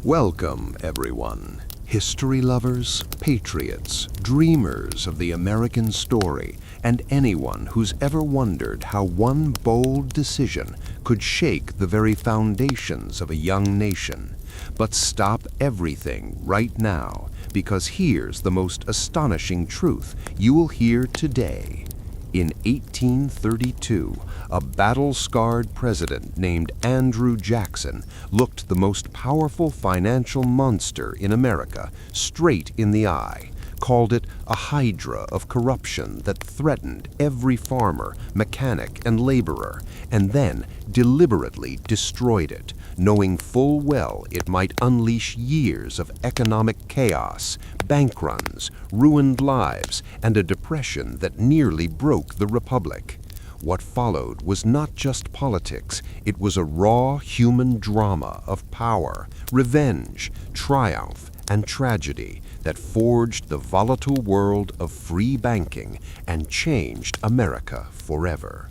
Welcome, everyone. History lovers, patriots, dreamers of the American story, and anyone who's ever wondered how one bold decision could shake the very foundations of a young nation. But stop everything right now, because here's the most astonishing truth you will hear today. In 1832, a battle-scarred president named Andrew Jackson looked the most powerful financial monster in America straight in the eye, called it a hydra of corruption that threatened every farmer, mechanic, and laborer, and then deliberately destroyed it, knowing full well it might unleash years of economic chaos, bank runs, ruined lives, and a depression that nearly broke the republic. What followed was not just politics, it was a raw human drama of power, revenge, triumph, and tragedy that forged the volatile world of free banking and changed America forever.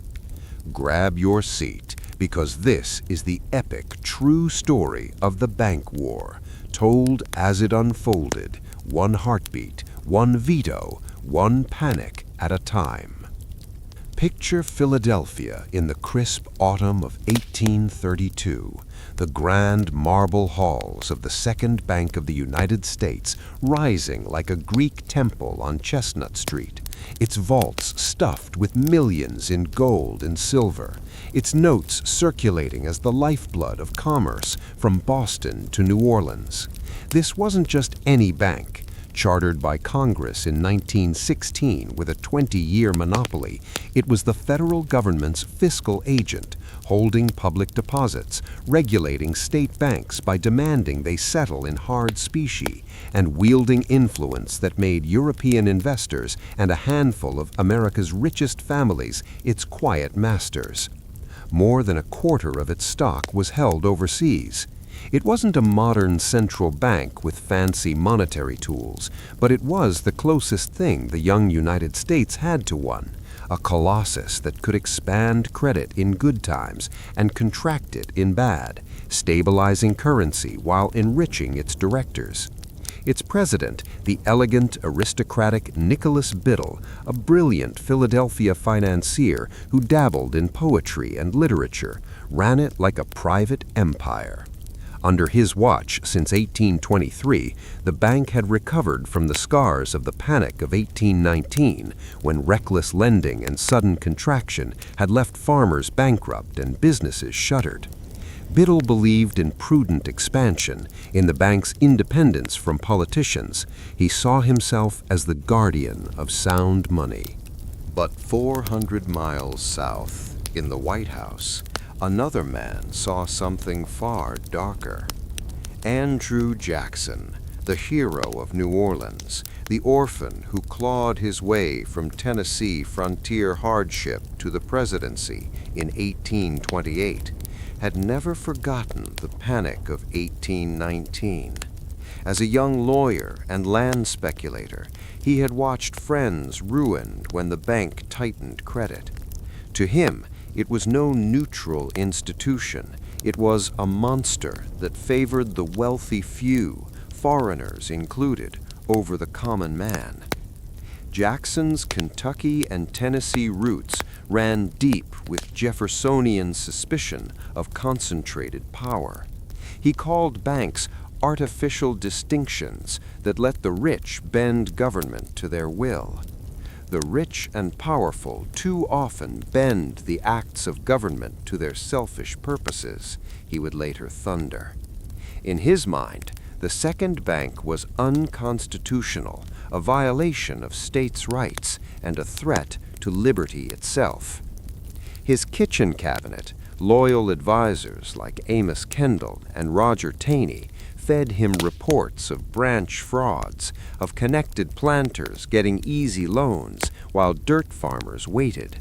Grab your seat, because this is the epic true story of the bank war, told as it unfolded, one heartbeat, one veto, one panic at a time. Picture Philadelphia in the crisp autumn of 1832, the grand marble halls of the Second Bank of the United States rising like a Greek temple on Chestnut Street, its vaults stuffed with millions in gold and silver, its notes circulating as the lifeblood of commerce from Boston to New Orleans. This wasn't just any bank. Chartered by Congress in 1916 with a 20-year monopoly, it was the federal government's fiscal agent, holding public deposits, regulating state banks by demanding they settle in hard specie, and wielding influence that made European investors and a handful of America's richest families its quiet masters. More than a quarter of its stock was held overseas. It wasn't a modern central bank with fancy monetary tools, but it was the closest thing the young United States had to one, a colossus that could expand credit in good times and contract it in bad, stabilizing currency while enriching its directors. Its president, the elegant, aristocratic Nicholas Biddle, a brilliant Philadelphia financier who dabbled in poetry and literature, ran it like a private empire. Under his watch since 1823, the bank had recovered from the scars of the Panic of 1819, when reckless lending and sudden contraction had left farmers bankrupt and businesses shuttered. Biddle believed in prudent expansion, in the bank's independence from politicians. He saw himself as the guardian of sound money. But 400 miles south, in the White House, another man saw something far darker. Andrew Jackson, the hero of New Orleans, the orphan who clawed his way from Tennessee frontier hardship to the presidency in 1828, had never forgotten the Panic of 1819. As a young lawyer and land speculator, he had watched friends ruined when the bank tightened credit. To him, it was no neutral institution. It was a monster that favored the wealthy few, foreigners included, over the common man. Jackson's Kentucky and Tennessee roots ran deep with Jeffersonian suspicion of concentrated power. He called banks artificial distinctions that let the rich bend government to their will. The rich and powerful too often bend the acts of government to their selfish purposes, he would later thunder. In his mind, the Second Bank was unconstitutional, a violation of states' rights, and a threat to liberty itself. His kitchen cabinet, loyal advisors like Amos Kendall and Roger Taney, fed him reports of branch frauds, of connected planters getting easy loans while dirt farmers waited.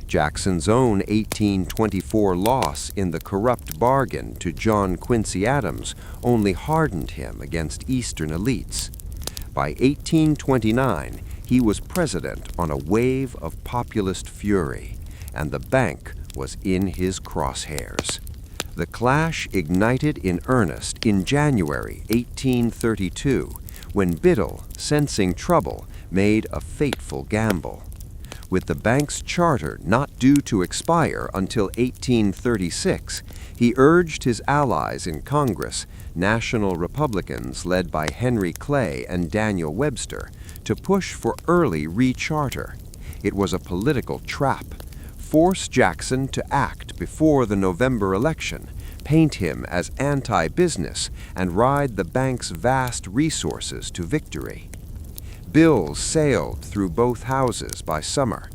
Jackson's own 1824 loss in the corrupt bargain to John Quincy Adams only hardened him against Eastern elites. By 1829, he was president on a wave of populist fury, and the bank was in his crosshairs. The clash ignited in earnest in January 1832, when Biddle, sensing trouble, made a fateful gamble. With the bank's charter not due to expire until 1836, he urged his allies in Congress, National Republicans led by Henry Clay and Daniel Webster, to push for early recharter. It was a political trap. Force Jackson to act before the November election, paint him as anti-business, and ride the bank's vast resources to victory. Bills sailed through both houses by summer.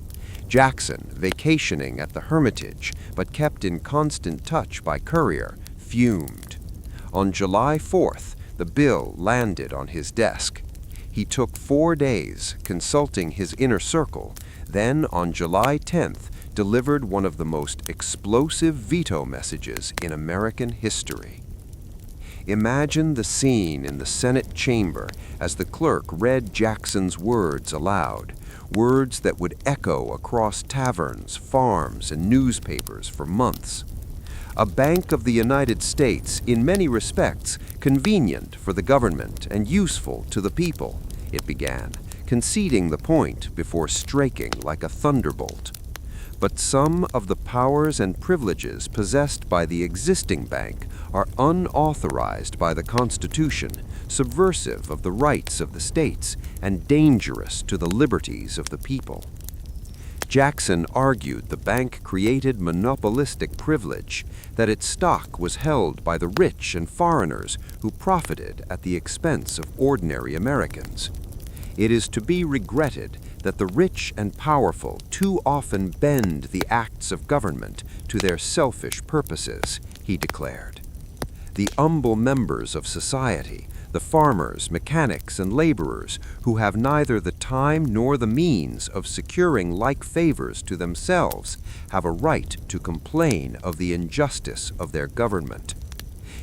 Jackson, vacationing at the Hermitage, but kept in constant touch by courier, fumed. On July 4th, the bill landed on his desk. He took 4 days consulting his inner circle, then on July 10th, delivered one of the most explosive veto messages in American history. Imagine the scene in the Senate chamber as the clerk read Jackson's words aloud, words that would echo across taverns, farms, and newspapers for months. A Bank of the United States, in many respects, convenient for the government and useful to the people, it began, conceding the point before striking like a thunderbolt. But some of the powers and privileges possessed by the existing bank are unauthorized by the Constitution, subversive of the rights of the states, and dangerous to the liberties of the people. Jackson argued the bank created monopolistic privilege, that its stock was held by the rich and foreigners who profited at the expense of ordinary Americans. It is to be regretted that the rich and powerful too often bend the acts of government to their selfish purposes, he declared. The humble members of society, the farmers, mechanics, and laborers who have neither the time nor the means of securing like favors to themselves, have a right to complain of the injustice of their government.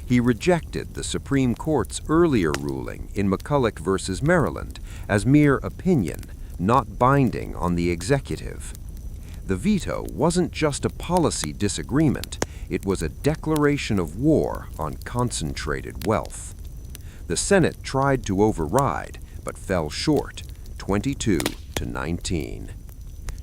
He rejected the Supreme Court's earlier ruling in McCulloch v. Maryland as mere opinion, not binding on the executive. The veto wasn't just a policy disagreement, it was a declaration of war on concentrated wealth. The Senate tried to override, but fell short, 22-19.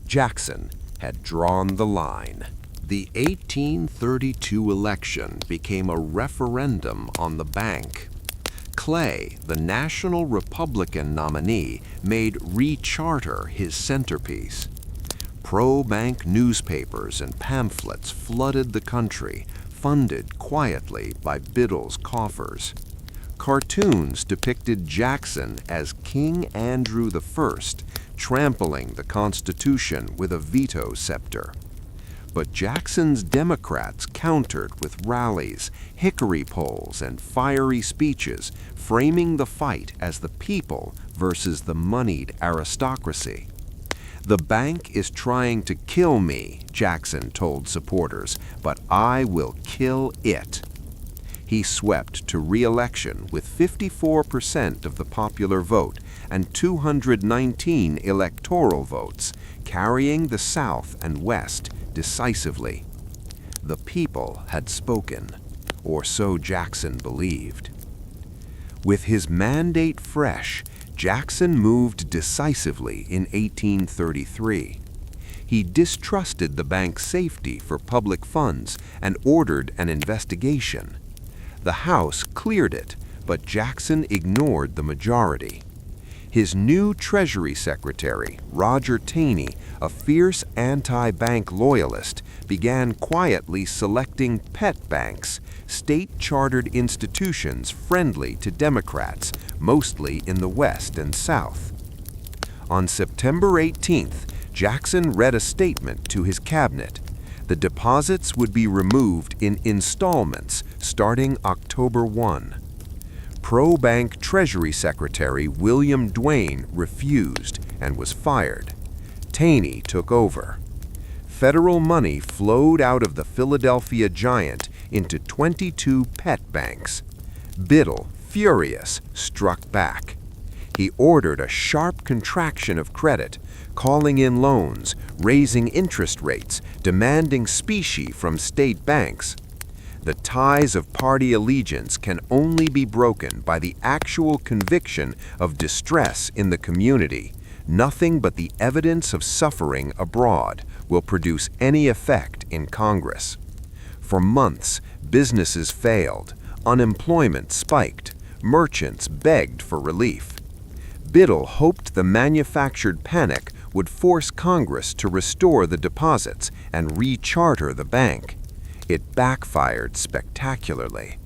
Jackson had drawn the line. The 1832 election became a referendum on the bank. Clay, the National Republican nominee, made recharter his centerpiece. Pro-bank newspapers and pamphlets flooded the country, funded quietly by Biddle's coffers. Cartoons depicted Jackson as King Andrew I, trampling the Constitution with a veto scepter. But Jackson's Democrats countered with rallies, hickory poles, and fiery speeches, framing the fight as the people versus the moneyed aristocracy. "The bank is trying to kill me," Jackson told supporters, "but I will kill it." He swept to re-election with 54% of the popular vote and 219 electoral votes, carrying the South and West decisively. The people had spoken, or so Jackson believed. With his mandate fresh, Jackson moved decisively in 1833. He distrusted the bank's safety for public funds and ordered an investigation. The House cleared it, but Jackson ignored the majority. His new Treasury Secretary, Roger Taney, a fierce anti-bank loyalist, began quietly selecting pet banks, state-chartered institutions friendly to Democrats, mostly in the West and South. On September 18th, Jackson read a statement to his cabinet. The deposits would be removed in installments starting October 1. Pro-bank Treasury Secretary William Duane refused and was fired. Taney took over. Federal money flowed out of the Philadelphia giant into 22 pet banks. Biddle, furious, struck back. He ordered a sharp contraction of credit, calling in loans, raising interest rates, demanding specie from state banks. The ties of party allegiance can only be broken by the actual conviction of distress in the community. Nothing but the evidence of suffering abroad will produce any effect in Congress. For months, businesses failed, unemployment spiked, merchants begged for relief. Biddle hoped the manufactured panic would force Congress to restore the deposits and re-charter the bank. It backfired spectacularly.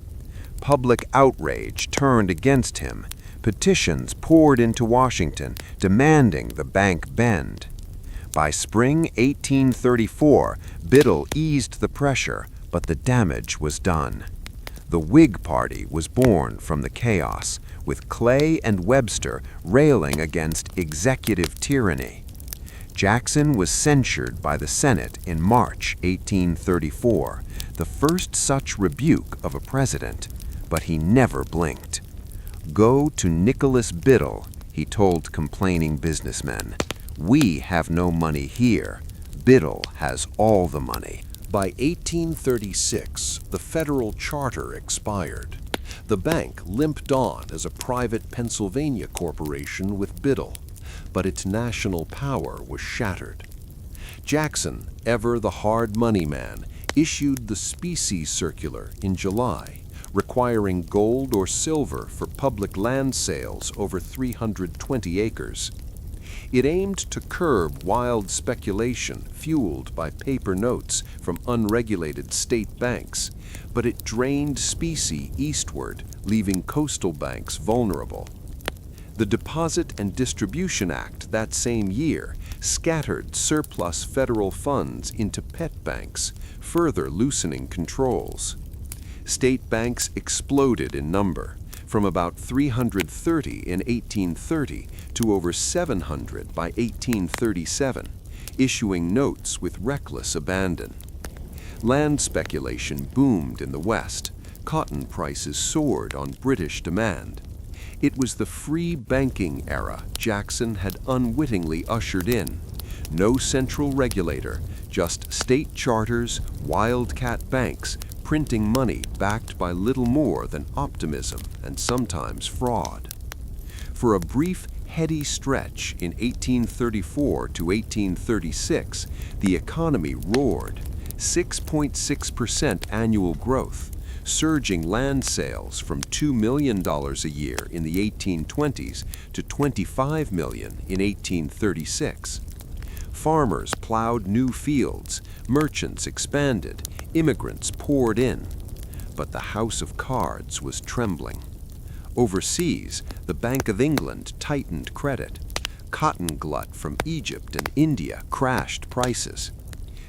Public outrage turned against him. Petitions poured into Washington demanding the bank bend. By spring 1834, Biddle eased the pressure, but the damage was done. The Whig Party was born from the chaos, with Clay and Webster railing against executive tyranny. Jackson was censured by the Senate in March 1834, the first such rebuke of a president, but he never blinked. "Go to Nicholas Biddle," he told complaining businessmen. "We have no money here. Biddle has all the money." By 1836, the federal charter expired. The bank limped on as a private Pennsylvania corporation with Biddle, but its national power was shattered. Jackson, ever the hard money man, issued the specie circular in July, requiring gold or silver for public land sales over 320 acres. It aimed to curb wild speculation fueled by paper notes from unregulated state banks, but it drained specie eastward, leaving coastal banks vulnerable. The Deposit and Distribution Act that same year scattered surplus federal funds into pet banks, further loosening controls. State banks exploded in number, from about 330 in 1830 to over 700 by 1837, issuing notes with reckless abandon. Land speculation boomed in the West. Cotton prices soared on British demand. It was the free banking era Jackson had unwittingly ushered in. No central regulator, just state charters, wildcat banks, printing money backed by little more than optimism and sometimes fraud. For a brief, heady stretch in 1834 to 1836, the economy roared, 6.6% annual growth, surging land sales from $2 million a year in the 1820s to $25 million in 1836. Farmers plowed new fields, merchants expanded, immigrants poured in. But the house of cards was trembling. Overseas, the Bank of England tightened credit. Cotton glut from Egypt and India crashed prices.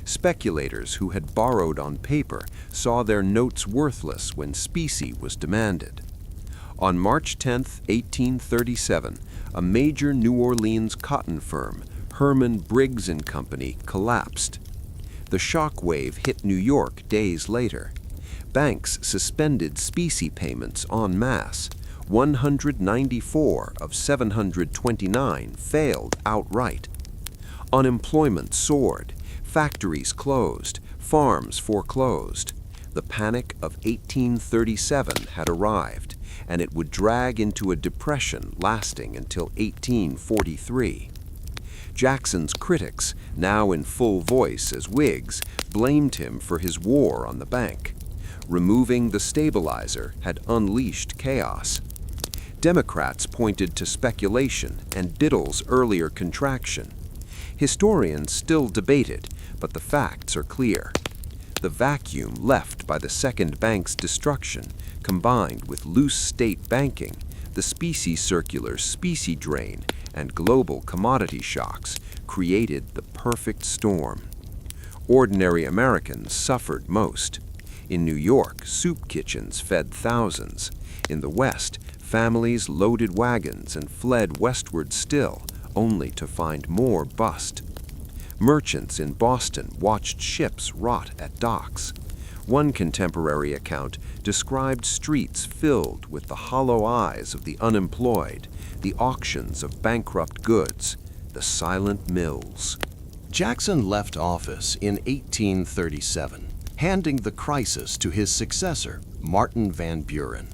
Speculators who had borrowed on paper saw their notes worthless when specie was demanded. On March 10, 1837, a major New Orleans cotton firm, Herman Briggs & Company, collapsed. The shock wave hit New York days later. Banks suspended specie payments en masse. 194 of 729 failed outright. Unemployment soared. Factories closed. Farms foreclosed. The panic of 1837 had arrived, and it would drag into a depression lasting until 1843. Jackson's critics, now in full voice as Whigs, blamed him for his war on the bank. Removing the stabilizer had unleashed chaos. Democrats pointed to speculation and Biddle's earlier contraction. Historians still debated, but the facts are clear. The vacuum left by the second bank's destruction, combined with loose state banking, the specie circular's specie drain, and global commodity shocks, created the perfect storm. Ordinary Americans suffered most. In New York, soup kitchens fed thousands. In the West, families loaded wagons and fled westward still, only to find more bust. Merchants in Boston watched ships rot at docks. One contemporary account described streets filled with the hollow eyes of the unemployed, the auctions of bankrupt goods, the silent mills. Jackson left office in 1837. handing the crisis to his successor, Martin Van Buren.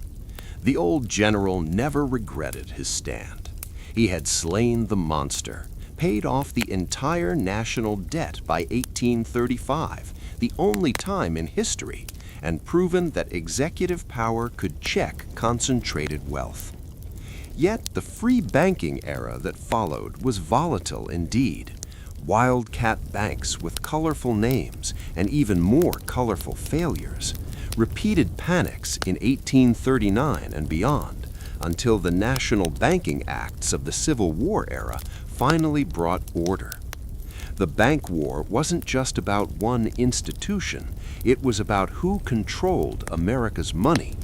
The old general never regretted his stand. He had slain the monster, paid off the entire national debt by 1835, the only time in history, and proven that executive power could check concentrated wealth. Yet the free banking era that followed was volatile indeed. Wildcat banks with colorful names and even more colorful failures, repeated panics in 1839 and beyond, until the National Banking Acts of the Civil War era finally brought order. The bank war wasn't just about one institution, it was about who controlled America's money,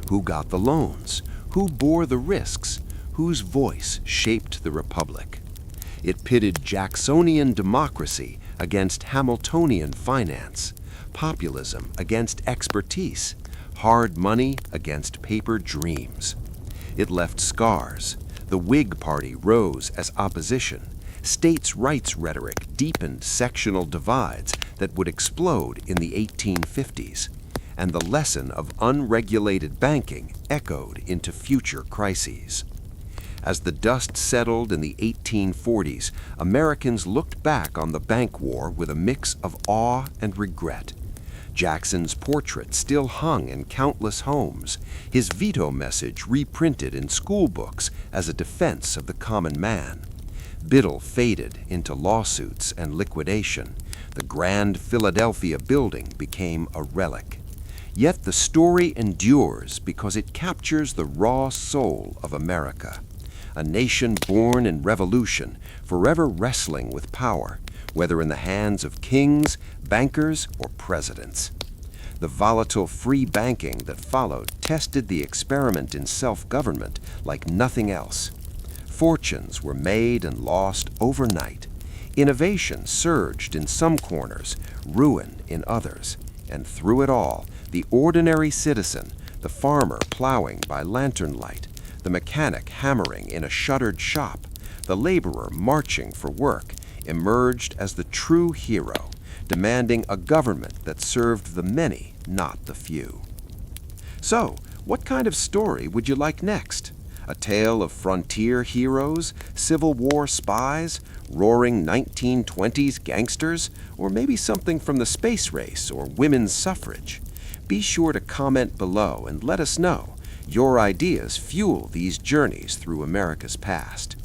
who got the loans, who bore the risks, whose voice shaped the republic. It pitted Jacksonian democracy against Hamiltonian finance, populism against expertise, hard money against paper dreams. It left scars. The Whig Party rose as opposition. States' rights rhetoric deepened sectional divides that would explode in the 1850s. And the lesson of unregulated banking echoed into future crises. As the dust settled in the 1840s, Americans looked back on the bank war with a mix of awe and regret. Jackson's portrait still hung in countless homes, his veto message reprinted in school books as a defense of the common man. Biddle faded into lawsuits and liquidation. The grand Philadelphia building became a relic. Yet the story endures because it captures the raw soul of America. A nation born in revolution, forever wrestling with power, whether in the hands of kings, bankers, or presidents. The volatile free banking that followed tested the experiment in self-government like nothing else. Fortunes were made and lost overnight. Innovation surged in some corners, ruin in others. And through it all, the ordinary citizen, the farmer plowing by lantern light, the mechanic hammering in a shuttered shop, the laborer marching for work, emerged as the true hero, demanding a government that served the many, not the few. So, what kind of story would you like next? A tale of frontier heroes, Civil War spies, roaring 1920s gangsters, or maybe something from the space race or women's suffrage? Be sure to comment below and let us know. Your ideas fuel these journeys through America's past.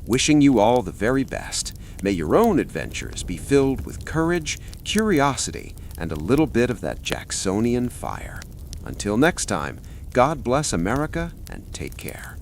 Wishing you all the very best. May your own adventures be filled with courage, curiosity, and a little bit of that Jacksonian fire. Until next time, God bless America and take care.